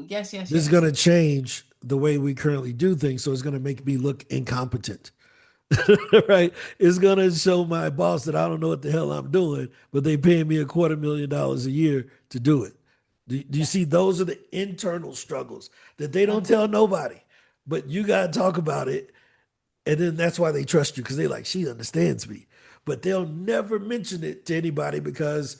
Yes, yes, This is yes. going to change the way we currently do things. So it's going to make me look incompetent. Right? It's going to show my boss that I don't know what the hell I'm doing, but they paying me $250,000 a year to do it. Do you Yeah. see? Those are the internal struggles that they don't Okay. tell nobody, but you got to talk about it. And then that's why they trust you because they like, she understands me. But they'll never mention it to anybody because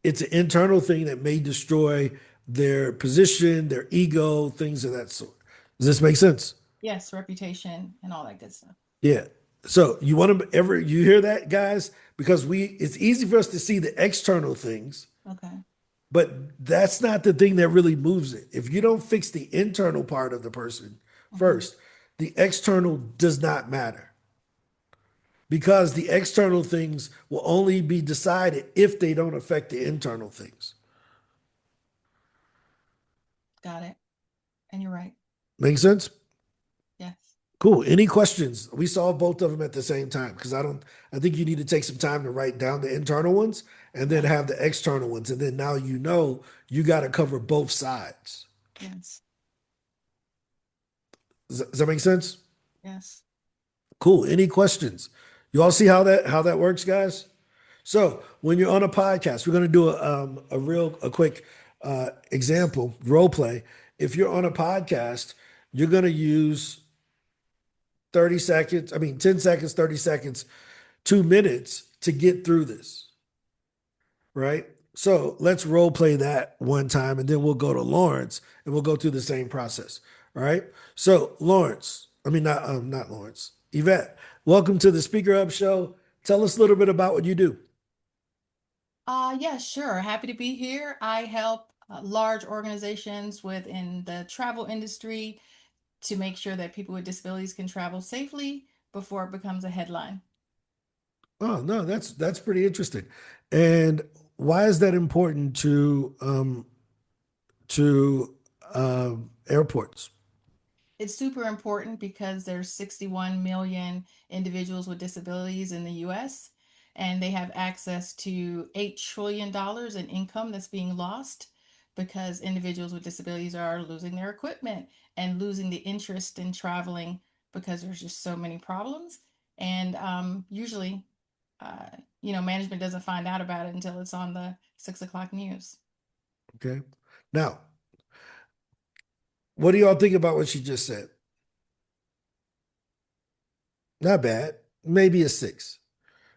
it's an internal thing that may destroy their position, their ego, things of that sort. Does this make sense? Yes, reputation and all that good stuff. Yeah. So you want to ever you hear that, guys? Because it's easy for us to see the external things, Okay. but that's not the thing that really moves it. If you don't fix the internal part of the person Hmm. first, the external does not matter because the external things will only be decided if they don't affect the internal things. Got it. And you're right. Make sense? Yes. Cool. Any questions? We solved both of them at the same time because I think you need to take some time to write down the internal ones and then Yeah. have the external ones. And then now you know you got to cover both sides. Yes. Does that make sense? Yes. Cool. Any questions? You all see how that works, guys? So when you're on a podcast, we're going to do a quick example role play. If you're on a podcast, you're going to use 30 seconds, I mean 10 seconds, 30 seconds, 2 minutes to get through this, right? So let's role play that one time and then we'll go to Lawrence and we'll go through the same process. All right. So Lawrence, I mean not Lawrence, Yvette, welcome to the Speaker Up Show. Tell us a little bit about what you do. Yeah, sure. Happy to be here. I help large organizations within the travel industry to make sure that people with disabilities can travel safely before it becomes a headline. Oh no, that's pretty interesting. And why is that important to airports? It's super important because there's 61 million individuals with disabilities in the US, and they have access to $8 trillion in income that's being lost because individuals with disabilities are losing their equipment and losing the interest in traveling because there's just so many problems. And usually, uh, management doesn't find out about it until it's on the 6 o'clock news. Okay. Now, what do y'all think about what she just said? Not bad. Maybe a six.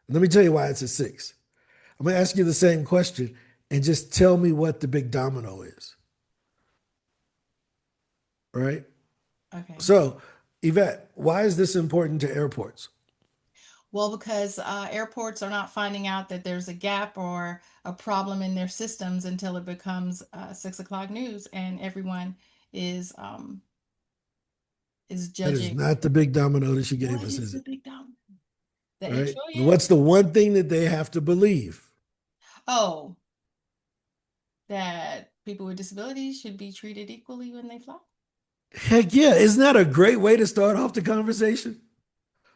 Let me tell you why it's a six. I'm going to ask you the same question and just tell me what the big domino is. Right. Okay. So, Yvette, why is this important to airports? Well, because airports are not finding out that there's a gap or a problem in their systems until it becomes 6 o'clock news, and everyone is um, is That is judging. not the big domino that she gave What us, is is the it? big down? The All eight right. trillion? What's the one thing that they have to believe? Oh, that people with disabilities should be treated equally when they fly. Heck yeah. Isn't that a great way to start off the conversation?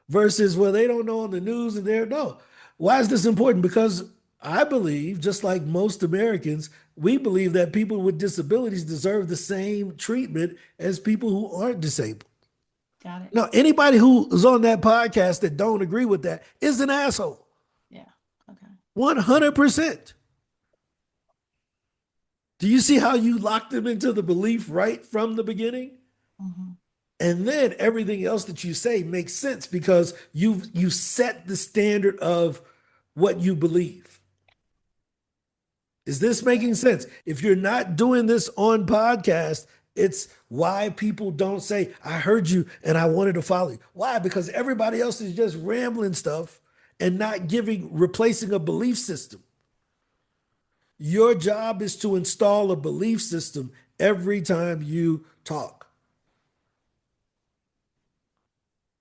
Versus, well, they don't know on the news and they're no. Why is this important? Because I believe, just like most Americans, we believe that people with disabilities deserve the same treatment as people who aren't disabled. Got it? Now, anybody who is on that podcast that don't agree with that is an asshole. Yeah. Okay. 100%. Do you see how you locked them into the belief right from the beginning? Hmm. And then everything else that you say makes sense because you set the standard of what you believe. Is this making sense? If you're not doing this on podcast, it's why people don't say, I heard you and I wanted to follow you. Why? Because everybody else is just rambling stuff and not replacing a belief system. Your job is to install a belief system every time you talk.